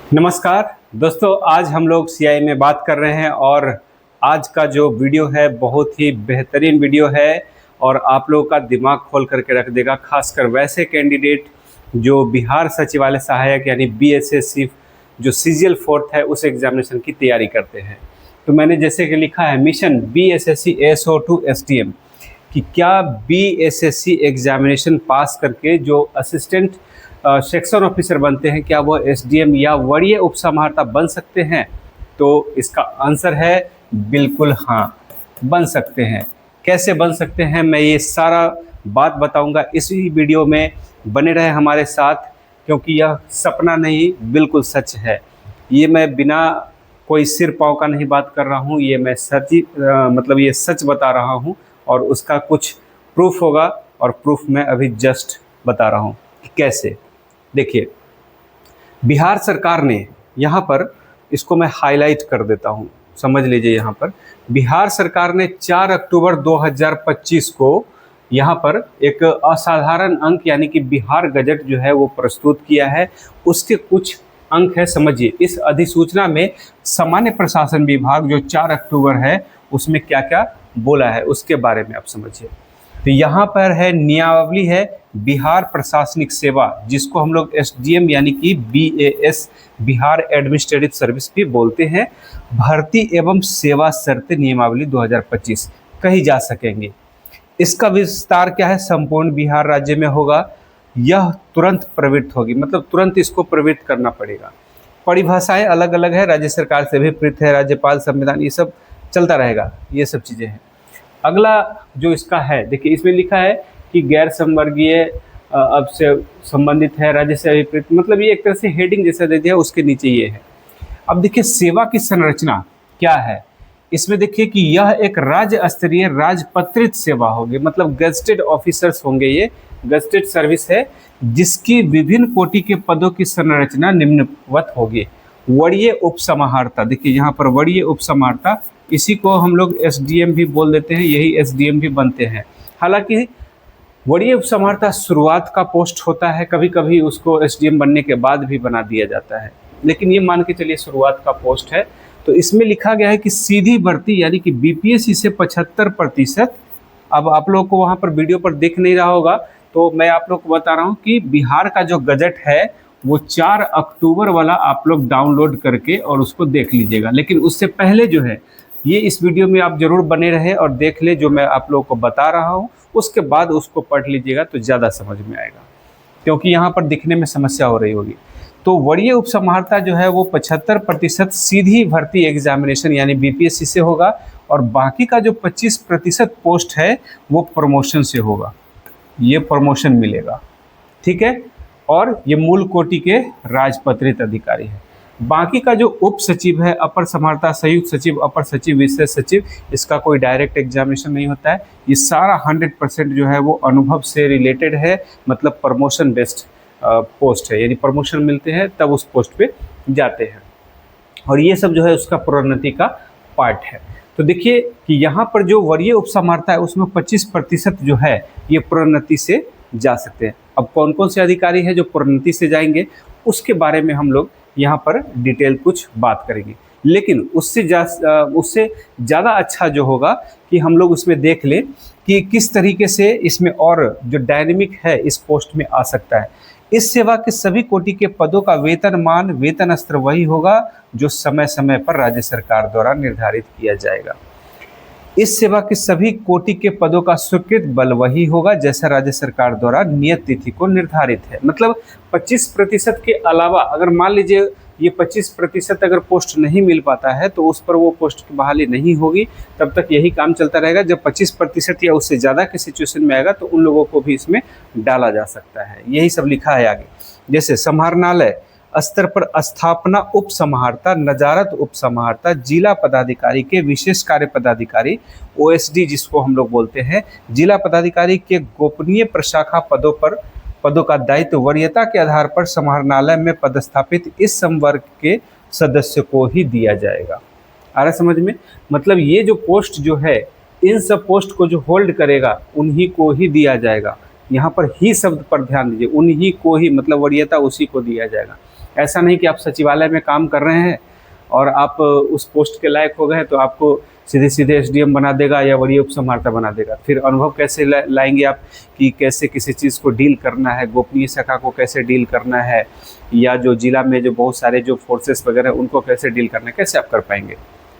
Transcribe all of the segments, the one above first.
नमस्कार दोस्तों, आज हम लोग सीआई में बात कर रहे हैं और आज का जो वीडियो है बहुत ही बेहतरीन वीडियो है और आप लोगों का दिमाग खोल करके रख देगा, खासकर वैसे कैंडिडेट जो बिहार सचिवालय सहायक यानी बीएसएससी जो सीजीएल फोर्थ है उस एग्जामिनेशन की तैयारी करते हैं। तो मैंने जैसे कि लिखा है मिशन बीएसएससी एसओ2 एसटीएम कि क्या बीएसएससी एग्जामिनेशन पास करके जो असिस्टेंट सेक्शन ऑफिसर बनते हैं क्या वो एसडीएम या वरीय उपसमाहर्ता बन सकते हैं। तो इसका आंसर है बिल्कुल हाँ, बन सकते हैं। कैसे बन सकते हैं मैं ये सारा बात बताऊंगा इसी वीडियो में। बने रहे हमारे साथ क्योंकि यह सपना नहीं बिल्कुल सच है। ये मैं बिना कोई सिर पाँव का नहीं बात कर रहा हूँ, ये मैं मतलब ये सच बता रहा हूँ और उसका कुछ प्रूफ होगा और प्रूफ मैं अभी जस्ट बता रहा हूँ कि कैसे। देखिए, बिहार सरकार ने यहाँ पर इसको मैं हाईलाइट कर देता हूँ, समझ लीजिए। यहाँ पर बिहार सरकार ने 4 अक्टूबर 2025 को यहाँ पर एक असाधारण अंक यानी कि बिहार गजट जो है वो प्रस्तुत किया है। उसके कुछ अंक है, समझिए। इस अधिसूचना में सामान्य प्रशासन विभाग जो 4 अक्टूबर है उसमें क्या क्या बोला है उसके बारे में आप समझिए। तो यहाँ पर है नियमावली है बिहार प्रशासनिक सेवा, जिसको हम लोग एसडीएम यानी कि बीएएस बिहार एडमिनिस्ट्रेटिव सर्विस भी बोलते हैं। भर्ती एवं सेवा शर्तें नियमावली 2025 कही जा सकेंगे। इसका विस्तार क्या है, संपूर्ण बिहार राज्य में होगा। यह तुरंत प्रवृत्त होगी, मतलब तुरंत इसको प्रवृत्त करना पड़ेगा। परिभाषाएं अलग अलग है, राज्य सरकार से भी प्रेरित है, राज्यपाल, संविधान, ये सब चलता रहेगा, ये सब चीज़ें हैं। अगला जो इसका है, देखिए इसमें लिखा है कि गैर संवर्गीय अब से संबंधित है, राज्य से अभिप्रेत, मतलब ये एक तरह से हेडिंग जैसा दे दिया, उसके नीचे ये है। अब देखिए सेवा की संरचना क्या है, इसमें देखिए कि यह एक राज्य स्तरीय राजपत्रित सेवा होगी, मतलब गजटेड ऑफिसर्स होंगे। ये गजटेड सर्विस है जिसकी विभिन्न कोटि के पदों की संरचना निम्नवत होगी। वरीय उपसमाहर्ता, देखिए यहाँ पर वरीय उपसमाहर्ता, इसी को हम लोग एसडीएम भी बोल देते हैं, यही एसडीएम भी बनते हैं। हालांकि वरीय उपसमाहर्ता शुरुआत का पोस्ट होता है, कभी कभी उसको एसडीएम बनने के बाद भी बना दिया जाता है, लेकिन ये मान के चलिए शुरुआत का पोस्ट है। तो इसमें लिखा गया है कि सीधी भर्ती यानी कि बीपीएससी से 75%। अब आप लोग को वहाँ पर वीडियो पर दिख नहीं रहा होगा, तो मैं आप लोग को बता रहा हूँ कि बिहार का जो गजट है वो 4 अक्टूबर वाला आप लोग डाउनलोड करके और उसको देख लीजिएगा। लेकिन उससे पहले जो है ये इस वीडियो में आप जरूर बने रहे और देख ले जो मैं आप लोगों को बता रहा हूँ, उसके बाद उसको पढ़ लीजिएगा तो ज़्यादा समझ में आएगा, क्योंकि यहाँ पर दिखने में समस्या हो रही होगी। तो वरीय उपसमाहर्ता जो है वो 75% सीधी भर्ती एग्जामिनेशन यानी बीपीएससी से होगा और बाकी का जो 25% पोस्ट है वो प्रमोशन से होगा, ये प्रमोशन मिलेगा, ठीक है। और ये मूल कोटि के राजपत्रित अधिकारी है। बाकी का जो उप सचिव है, अपर समाहर्ता, संयुक्त सचिव, अपर सचिव, विशेष सचिव, इसका कोई डायरेक्ट एग्जामिनेशन नहीं होता है। ये सारा 100% जो है वो अनुभव से रिलेटेड है, मतलब प्रमोशन बेस्ड पोस्ट है, यानी प्रमोशन मिलते हैं तब उस पोस्ट पे जाते हैं और ये सब जो है उसका प्रोन्नति का पार्ट है। तो देखिए कि यहाँ पर जो वरीय उपसमाहर्ता है उसमें 25% जो है ये प्रोन्नति से जा सकते हैं। अब कौन कौन से अधिकारी हैं जो प्रोन्नति से जाएंगे उसके बारे में हम लोग यहाँ पर डिटेल कुछ बात करेंगे, लेकिन उससे ज़्यादा अच्छा जो होगा कि हम लोग उसमें देख लें कि किस तरीके से इसमें और जो डायनेमिक है इस पोस्ट में आ सकता है। इस सेवा के सभी कोटि के पदों का वेतनमान, वेतन स्तर वही होगा जो समय समय पर राज्य सरकार द्वारा निर्धारित किया जाएगा। इस सेवा के सभी कोटि के पदों का स्वीकृत बल वही होगा जैसा राज्य सरकार द्वारा नियत तिथि को निर्धारित है। मतलब 25% के अलावा अगर मान लीजिए ये 25% अगर पोस्ट नहीं मिल पाता है तो उस पर वो पोस्ट की बहाली नहीं होगी, तब तक यही काम चलता रहेगा। जब 25% या उससे ज़्यादा के सिचुएशन में आएगा तो उन लोगों को भी इसमें डाला जा सकता है। यही सब लिखा है आगे, जैसे समाहरणालय स्तर पर स्थापना उप समाहर्ता, नजारत उप समाहर्ता, जिला पदाधिकारी के विशेष कार्य पदाधिकारी ओएसडी जिसको हम लोग बोलते हैं, जिला पदाधिकारी के गोपनीय प्रशाखा पदों का दायित्व वरीयता के आधार पर समाहरणालय में पदस्थापित इस संवर्ग के सदस्य को ही दिया जाएगा। आ रहा समझ में, मतलब ये जो पोस्ट जो है इन सब पोस्ट को जो होल्ड करेगा उन्हीं को ही दिया जाएगा। यहाँ पर ही शब्द पर ध्यान दीजिए, उन्हीं को ही, मतलब वरीयता उसी को दिया जाएगा। ऐसा नहीं कि आप सचिवालय में काम कर रहे हैं और आप उस पोस्ट के लायक हो गए तो आपको सीधे सीधे एसडीएम बना देगा या वरीय उपसमाहर्ता बना देगा। फिर अनुभव कैसे लाएंगे आप कि कैसे किसी चीज़ को डील करना है, गोपनीय शाखा को कैसे डील करना है, या जो जिला में जो बहुत सारे जो फोर्सेस वगैरह उनको कैसे डील करना है, कैसे आप कर पाएंगे?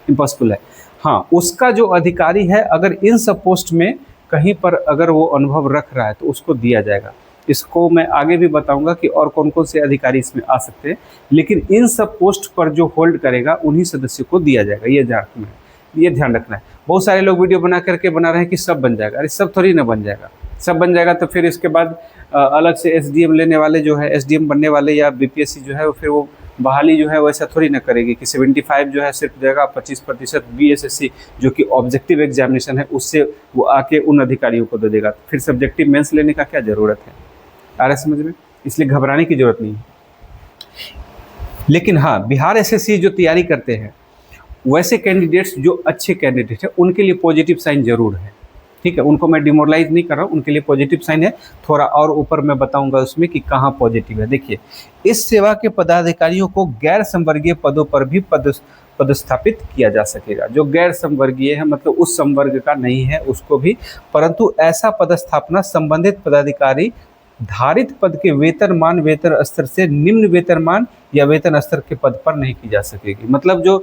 इम्पॉसिबल है। हाँ, उसका जो अधिकारी है अगर इन सब पोस्ट में कहीं पर अगर वो अनुभव रख रहा है तो उसको दिया जाएगा। इसको मैं आगे भी बताऊंगा कि और कौन कौन से अधिकारी इसमें आ सकते हैं, लेकिन इन सब पोस्ट पर जो होल्ड करेगा उन्हीं सदस्यों को दिया जाएगा। ये ध्यान रखना है। बहुत सारे लोग वीडियो बना करके बना रहे हैं कि सब बन जाएगा। अरे सब थोड़ी ना बन जाएगा। सब बन जाएगा तो फिर इसके बाद अलग से एसडीएम लेने वाले जो है, एसडीएम बनने वाले या बीपीएससी जो है वो फिर वो बहाली जो है वैसा थोड़ी ना करेगी कि 75 जो है सिर्फ देगा, 25% बीएसएससी जो कि ऑब्जेक्टिव एग्जामिनेशन है उससे वो आके उन अधिकारियों को दे देगा। फिर सब्जेक्टिव मेंस लेने का क्या ज़रूरत है? आ रहा है समझ में? इसलिए घबराने की ज़रूरत नहीं है। लेकिन हाँ, बिहार एसएससी जो तैयारी करते हैं वैसे कैंडिडेट्स जो अच्छे कैंडिडेट हैं उनके लिए पॉजिटिव साइन जरूर है। ठीक है, उनको मैं डिमोरलाइज नहीं कर रहा हूँ, उनके लिए पॉजिटिव साइन है। थोड़ा और ऊपर मैं बताऊंगा उसमें कि कहाँ पॉजिटिव है। देखिए, इस सेवा के पदाधिकारियों को गैर संवर्गीय पदों पर भी पदस्थापित किया जा सकेगा। जो गैर संवर्गीय है मतलब उस संवर्ग का नहीं है उसको भी, परंतु ऐसा पदस्थापना संबंधित पदाधिकारी धारित पद के वेतनमान वेतन स्तर से निम्न वेतनमान या वेतन स्तर के पद पर नहीं की जा सकेगी। मतलब जो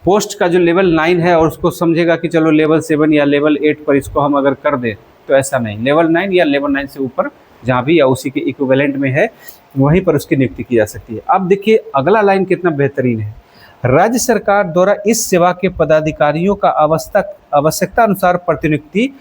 पोस्ट का जो लेवल 9 है और उसको समझेगा कि चलो लेवल 7 या लेवल 8 पर इसको हम अगर कर दें, तो ऐसा नहीं। लेवल 9 या लेवल 9 से ऊपर जहाँ भी या उसी के इक्विवेलेंट में है वहीं पर उसकी नियुक्ति की जा सकती है। अब देखिए अगला लाइन कितना बेहतरीन है। राज्य सरकार द्वारा इस सेवा के पदाधिकारियों का आवश्यकता अनुसार प्रतिनियुक्ति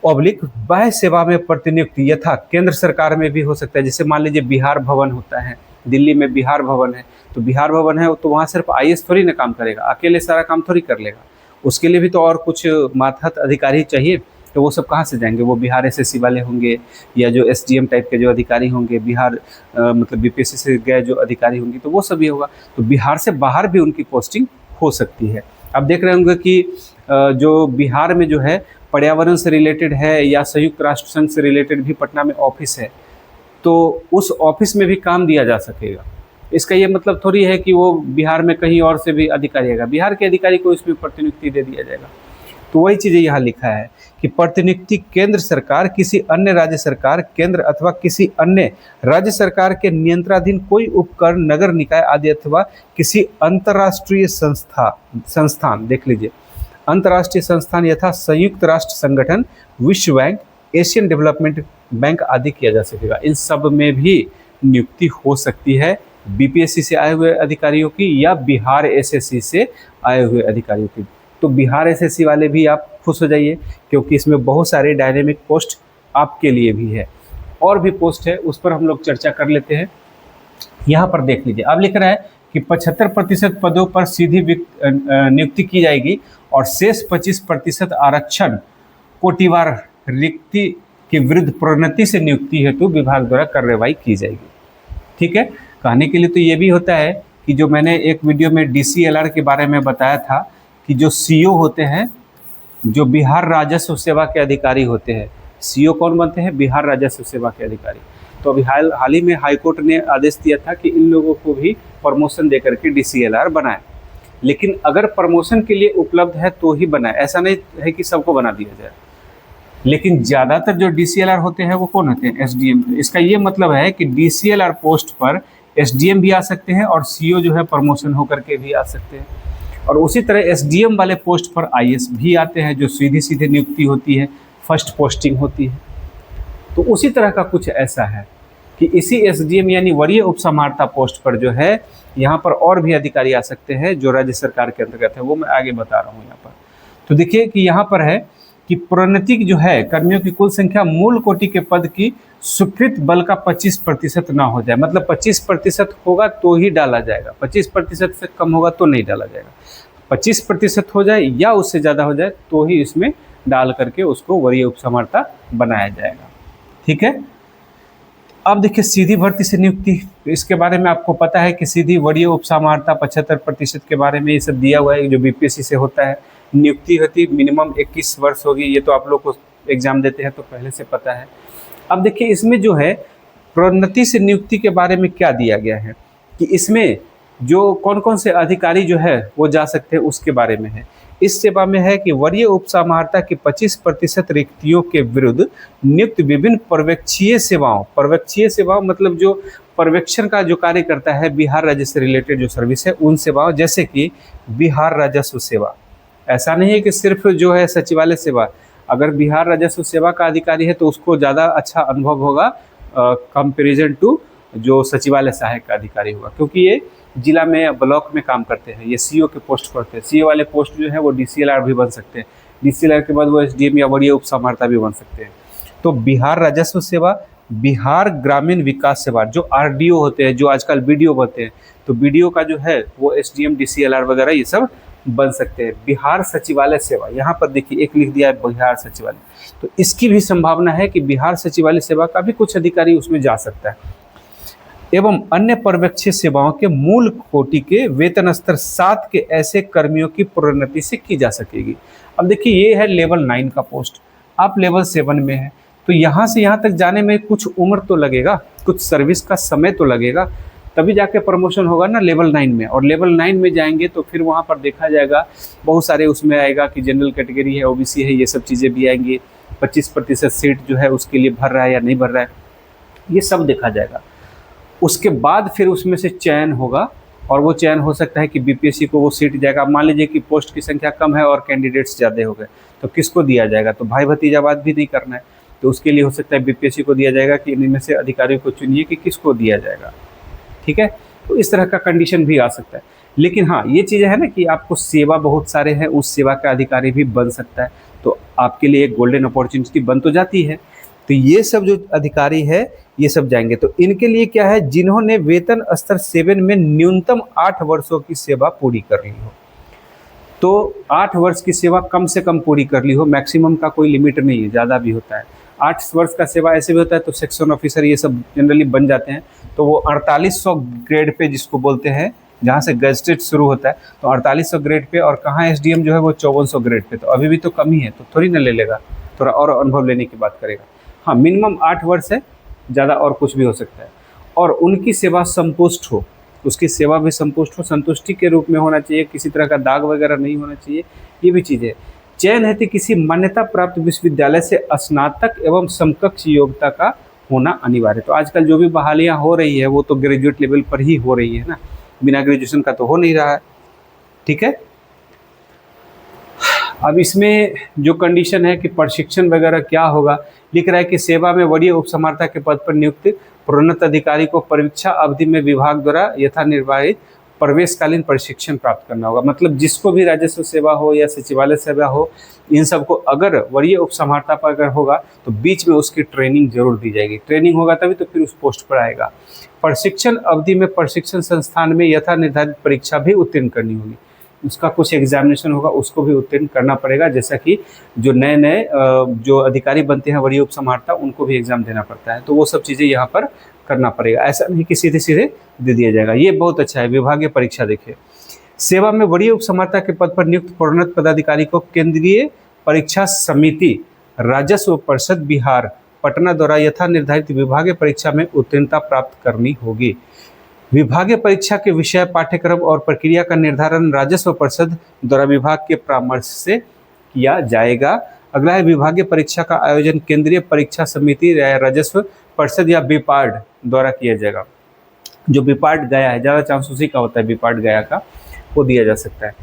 ऑब्लिक बाह्य सेवा में प्रतिनियुक्ति यथा केंद्र सरकार में भी हो सकता है। जैसे मान लीजिए बिहार भवन होता है, दिल्ली में बिहार भवन है, तो बिहार भवन है तो वहाँ सिर्फ आईएएस थोड़ी ना काम करेगा, अकेले सारा काम थोड़ी कर लेगा। उसके लिए भी तो और कुछ मातहत अधिकारी चाहिए। तो वो सब कहाँ से जाएंगे? वो बिहार एसएससी वाले होंगे या जो एसडीएम टाइप के जो अधिकारी होंगे, बिहार मतलब बीपीएससी से गए जो अधिकारी होंगे, तो वो सब ही होगा। तो बिहार से बाहर भी उनकी पोस्टिंग हो सकती है। अब देख रहे होंगे कि जो बिहार में जो है पर्यावरण से रिलेटेड है या संयुक्त राष्ट्र संघ से रिलेटेड भी पटना में ऑफिस है, तो उस ऑफिस में भी काम दिया जा सकेगा। इसका ये मतलब थोड़ी है कि वो बिहार में कहीं और से भी अधिकारी आएगा, बिहार के अधिकारी को इसमें प्रतिनियुक्ति दे दिया जाएगा। तो वही चीज़ें यहाँ लिखा है कि प्रतिनियुक्ति केंद्र सरकार, किसी अन्य राज्य सरकार, केंद्र अथवा किसी अन्य राज्य सरकार के नियंत्रणाधीन कोई उपकरण, नगर निकाय आदि अथवा किसी अंतर्राष्ट्रीय संस्थान, देख लीजिए अंतर्राष्ट्रीय संस्थान यथा संयुक्त राष्ट्र संगठन, विश्व बैंक, एशियन डेवलपमेंट बैंक आदि किया जा सकेगा। इन सब में भी नियुक्ति हो सकती है बीपीएससी से आए हुए अधिकारियों की या बिहार एसएससी से आए हुए अधिकारियों की। तो बिहार एसएससी वाले भी आप खुश हो जाइए क्योंकि इसमें बहुत सारे डायनेमिक पोस्ट आपके लिए भी है। और भी पोस्ट है उस पर हम लोग चर्चा कर लेते हैं। यहाँ पर देख लीजिए, अब लिख रहा है कि 75% पदों पर सीधी नियुक्ति की जाएगी और शेष 25% आरक्षण कोटिवार रिक्ति के विरुद्ध प्रोन्नति से नियुक्ति हेतु विभाग द्वारा कार्रवाई की जाएगी। ठीक है, कहने के लिए तो ये भी होता है कि जो मैंने एक वीडियो में डीसीएलआर के बारे में बताया था कि जो सीओ होते हैं, जो बिहार राजस्व सेवा के अधिकारी होते हैं, सीओ कौन बनते हैं? बिहार राजस्व सेवा के अधिकारी। तो अभी हाल ही में हाईकोर्ट ने आदेश दिया था कि इन लोगों को भी प्रमोशन देकर के डीसीएलआर बनाए। लेकिन अगर प्रमोशन के लिए उपलब्ध है तो ही बनाए, ऐसा नहीं है कि सबको बना दिया जाए। लेकिन ज़्यादातर जो डीसीएलआर होते हैं वो कौन होते हैं? एसडीएम। इसका ये मतलब है कि डीसीएलआर पोस्ट पर एसडीएम भी आ सकते हैं और सीओ जो है प्रमोशन होकर के भी आ सकते हैं। और उसी तरह एसडीएम वाले पोस्ट पर आईएएस भी आते हैं, जो सीधी सीधे नियुक्ति होती है, फर्स्ट पोस्टिंग होती है। तो उसी तरह का कुछ ऐसा है कि इसी एसडीएम यानी वरीय उपसमाहर्ता पोस्ट पर जो है यहाँ पर और भी अधिकारी आ सकते हैं जो राज्य सरकार के अंतर्गत है, वो मैं आगे बता रहा हूँ यहाँ पर। तो देखिए कि यहाँ पर है कि प्रोन्नति जो है कर्मियों की कुल संख्या मूल कोटि के पद की स्वीकृत बल का 25% ना हो जाए। मतलब 25% होगा तो ही डाला जाएगा, 25% से कम होगा तो नहीं डाला जाएगा। 25% हो जाए या उससे ज़्यादा हो जाए तो ही इसमें डाल करके उसको वरीय उपसमाहर्ता बनाया जाएगा। ठीक है, अब देखिए सीधी भर्ती से नियुक्ति, इसके बारे में आपको पता है कि सीधी वरीय उपसमाहर्ता 75% के बारे में ये सब दिया हुआ है जो बीपीएससी से होता है। नियुक्ति होती मिनिमम 21 वर्ष होगी, ये तो आप लोग को एग्जाम देते हैं तो पहले से पता है। अब देखिए इसमें जो है प्रोन्नति से नियुक्ति के बारे में क्या दिया गया है कि इसमें जो कौन कौन से अधिकारी जो है वो जा सकते हैं उसके बारे में है। इस सेवा में है कि वरीय उपसमाहर्ता की 25% रिक्तियों के विरुद्ध नियुक्त विभिन्न पर्यवेक्षीय सेवाओं मतलब जो पर्यवेक्षण का जो कार्य करता है बिहार राज्य से रिलेटेड जो सर्विस है उन सेवाओं, जैसे कि बिहार राजस्व सेवा। ऐसा नहीं है कि सिर्फ जो है सचिवालय सेवा, अगर बिहार राजस्व सेवा का अधिकारी है तो उसको ज़्यादा अच्छा अनुभव होगा कंपेरिजन टू जो सचिवालय सहायक का अधिकारी होगा, क्योंकि ये जिला में ब्लॉक में काम करते हैं, ये सीओ के पोस्ट करते हैं। सीओ वाले पोस्ट जो है वो डीसीएलआर भी बन सकते हैं, डीसीएलआर के बाद वो एसडीएम या वरीय उपसमाहर्ता भी बन सकते हैं। तो बिहार राजस्व सेवा, बिहार ग्रामीण विकास सेवा, जो आरडीओ होते हैं, जो आजकल बीडीओ बनते हैं, तो बीडीओ का जो है वो एसडीएम डीसीएलआर वगैरह ये सब बन सकते हैं। बिहार सचिवालय सेवा, यहाँ पर देखिए एक लिख दिया है बिहार सचिवालय, तो इसकी भी संभावना है कि बिहार सचिवालय सेवा का भी कुछ अधिकारी उसमें जा सकता है। एवं अन्य पर्यवेक्षी सेवाओं के मूल कोटि के वेतन स्तर 7 के ऐसे कर्मियों की प्रोन्नति से की जा सकेगी। अब देखिए ये है लेवल 9 का पोस्ट, आप लेवल 7 में है, तो यहाँ से यहाँ तक जाने में कुछ उम्र तो लगेगा, कुछ सर्विस का समय तो लगेगा, तभी जाके प्रमोशन होगा ना लेवल 9 में। और लेवल 9 में जाएंगे तो फिर वहाँ पर देखा जाएगा बहुत सारे उसमें आएगा कि जनरल कैटेगरी है, ओबीसी है, ये सब चीज़ें भी आएंगी। 25% सीट जो है उसके लिए भर रहा है या नहीं भर रहा है, ये सब देखा जाएगा। उसके बाद फिर उसमें से चयन होगा, और वो चयन हो सकता है कि बीपीएससी को वो सीट जाएगा। मान लीजिए कि पोस्ट की संख्या कम है और कैंडिडेट्स ज़्यादा हो गए, तो किसको दिया जाएगा? तो भाई भतीजावाद भी नहीं करना है, तो उसके लिए हो सकता है बीपीएससी को दिया जाएगा कि इनमें से अधिकारियों को चुनिए कि किसको दिया जाएगा। ठीक है, तो इस तरह का कंडीशन भी आ सकता है। लेकिन हाँ, ये चीज़ है ना कि आपको सेवा बहुत सारे हैं, उस सेवा का अधिकारी भी बन सकता है, तो आपके लिए एक गोल्डन अपॉर्चुनिटी बन तो जाती है। तो ये सब जो अधिकारी है ये सब जाएंगे। तो इनके लिए क्या है, जिन्होंने वेतन स्तर 7 में न्यूनतम 8 वर्षों की सेवा पूरी कर ली हो, तो 8 वर्ष की सेवा कम से कम पूरी कर ली हो, मैक्सिमम का कोई लिमिट नहीं है, ज़्यादा भी होता है। 8 वर्ष का सेवा ऐसे भी होता है, तो सेक्शन ऑफिसर ये सब जनरली बन जाते हैं, तो वो 4800 ग्रेड पे जिसको बोलते हैं, जहाँ से गैजेटेड शुरू होता है, तो 4800 ग्रेड पे। और कहाँ एसडीएम जो है वो 5400 ग्रेड पे, तो अभी भी तो कम ही है, तो थोड़ी ना ले लेगा, थोड़ा और अनुभव लेने की बात करेगा। हाँ, मिनिमम 8 वर्ष है, ज़्यादा और कुछ भी हो सकता है। और उनकी सेवा संतुष्ट हो, उसकी सेवा भी संतुष्ट हो, संतुष्टि के रूप में होना चाहिए, किसी तरह का दाग वगैरह नहीं होना चाहिए, ये भी चीज़ें। चयन हेतु किसी मान्यता प्राप्त विश्वविद्यालय से स्नातक एवं समकक्ष योग्यता का होना अनिवार्य। तो आजकल जो भी बहालियाँ हो रही है वो तो ग्रेजुएट लेवल पर ही हो रही है ना, बिना ग्रेजुएशन का तो हो नहीं रहा है। ठीक है, अब इसमें जो कंडीशन है कि प्रशिक्षण वगैरह क्या होगा, लिख रहा है कि सेवा में वरीय उपसमाहर्ता के पद पर नियुक्त प्रोन्नत अधिकारी को परीक्षा अवधि में विभाग द्वारा यथा निर्धारित प्रवेशकालीन प्रशिक्षण प्राप्त करना होगा। मतलब जिसको भी राजस्व सेवा हो या सचिवालय सेवा हो, इन सबको अगर वरीय उपसमाहर्ता पर अगर होगा तो बीच में उसकी ट्रेनिंग जरूर दी जाएगी। ट्रेनिंग होगा तभी तो फिर उस पोस्ट पर आएगा। प्रशिक्षण अवधि में प्रशिक्षण संस्थान में यथा निर्धारित परीक्षा भी उत्तीर्ण करनी होगी, उसका कुछ एग्जामिनेशन होगा, उसको भी उत्तीर्ण करना पड़ेगा। जैसा कि जो नए नए जो अधिकारी बनते हैं वरीय उपसमाहर्ता, उनको भी एग्जाम देना पड़ता है, तो वो सब चीज़ें यहाँ पर करना पड़ेगा। ऐसा नहीं कि सीधे सीधे दे दिया जाएगा। ये बहुत अच्छा है, विभागीय परीक्षा देखिए। सेवा में वरीय उपसमाहर्ता के पद पर नियुक्त प्रोन्नत पदाधिकारी को केंद्रीय परीक्षा समिति राजस्व परिषद बिहार पटना द्वारा यथा निर्धारित विभागीय परीक्षा में उत्तीर्णता प्राप्त करनी होगी। विभागीय परीक्षा के विषय, पाठ्यक्रम और प्रक्रिया का निर्धारण राजस्व परिषद द्वारा विभाग के परामर्श से किया जाएगा। अगला है विभागीय परीक्षा का आयोजन केंद्रीय परीक्षा समिति राजस्व परिषद या बीपार्ड द्वारा किया जाएगा। जो बीपार्ड गया है, ज़्यादा चांस उसी का होता है, बीपार्ड गया का, वो दिया जा सकता है।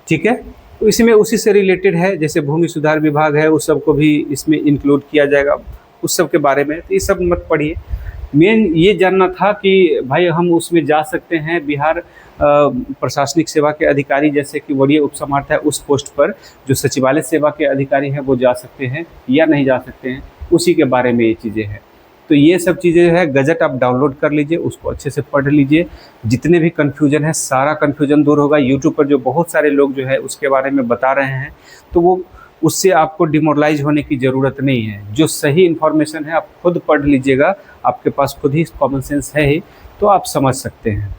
ठीक है, तो इसमें उसी से रिलेटेड है, जैसे भूमि सुधार विभाग है उस सबको भी इसमें इंक्लूड किया जाएगा, उस सब के बारे में। तो ये सब मत पढ़िए, मेन ये जानना था कि भाई हम उसमें जा सकते हैं। बिहार प्रशासनिक सेवा के अधिकारी जैसे कि वरीय उपसमाहर्ता है, उस पोस्ट पर जो सचिवालय सेवा के अधिकारी हैं वो जा सकते हैं या नहीं जा सकते हैं, उसी के बारे में ये चीज़ें हैं। तो ये सब चीज़ें हैं, गजट आप डाउनलोड कर लीजिए, उसको अच्छे से पढ़ लीजिए। जितने भी कन्फ्यूजन है सारा कन्फ्यूजन दूर होगा। यूट्यूब पर जो बहुत सारे लोग जो है उसके बारे में बता रहे हैं, तो वो उससे आपको डिमोरलाइज होने की ज़रूरत नहीं है। जो सही इन्फॉर्मेशन है आप खुद पढ़ लीजिएगा, आपके पास खुद ही कॉमन सेंस है ही, तो आप समझ सकते हैं।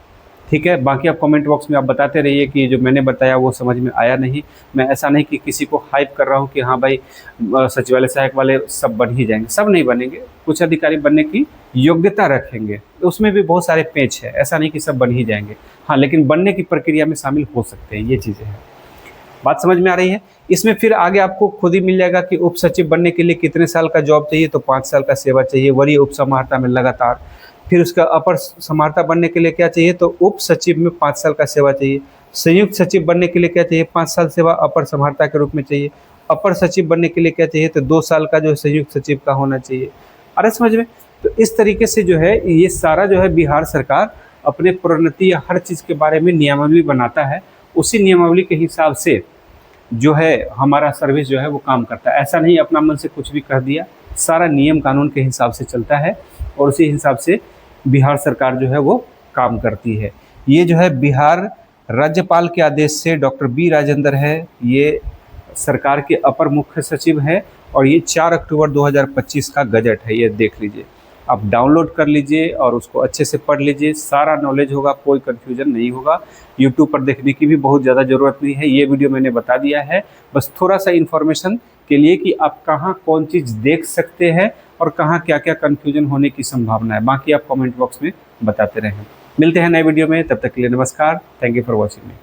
ठीक है। बाकी आप कमेंट बॉक्स में आप बताते रहिए कि जो मैंने बताया वो समझ में आया नहीं। मैं ऐसा नहीं कि किसी को हाइप कर रहा हूँ कि हाँ भाई सचिवालय सहायक वाले सब बन ही जाएंगे, सब नहीं बनेंगे। कुछ अधिकारी बनने की योग्यता रखेंगे, तो उसमें भी बहुत सारे पेच है, ऐसा नहीं कि सब बन ही जाएंगे। हाँ, लेकिन बनने की प्रक्रिया में शामिल हो सकते हैं, ये चीज़ें हैं। बात समझ में आ रही है। इसमें फिर आगे आपको खुद ही मिल जाएगा कि उप सचिव बनने के लिए कितने साल का जॉब चाहिए, तो 5 साल का सेवा चाहिए वरीय उप समाहर्ता में लगातार। फिर उसका अपर समाहर्ता बनने के लिए क्या चाहिए, तो उप सचिव में 5 साल का सेवा चाहिए। संयुक्त सचिव बनने के लिए क्या चाहिए, 5 साल सेवा अपर समाहर्ता के रूप में चाहिए। अपर सचिव बनने के लिए क्या चाहिए, तो 2 साल का जो है संयुक्त सचिव का होना चाहिए। अरे समझ में। तो इस तरीके से जो है ये सारा जो है बिहार सरकार अपने प्रोन्नति या हर चीज़ के बारे में नियमावली बनाता है। उसी नियमावली के हिसाब से जो है हमारा सर्विस जो है वो काम करता है। ऐसा नहीं अपना मन से कुछ भी कह दिया, सारा नियम कानून के हिसाब से चलता है और उसी हिसाब से बिहार सरकार जो है वो काम करती है। ये जो है बिहार राज्यपाल के आदेश से डॉक्टर बी राजेंद्र है, ये सरकार के अपर मुख्य सचिव हैं और ये 4 अक्टूबर 2025 का गजट है, ये देख लीजिए। आप डाउनलोड कर लीजिए और उसको अच्छे से पढ़ लीजिए, सारा नॉलेज होगा, कोई कन्फ्यूजन नहीं होगा। यूट्यूब पर देखने की भी बहुत ज़्यादा ज़रूरत नहीं है, ये वीडियो मैंने बता दिया है बस थोड़ा सा इन्फॉर्मेशन के लिए कि आप कहाँ कौन चीज़ देख सकते हैं और कहाँ क्या क्या कन्फ्यूजन होने की संभावना है। बाकी आप कमेंट बॉक्स में बताते रहें। मिलते हैं नए वीडियो में, तब तक के लिए नमस्कार। Thank you for watching me.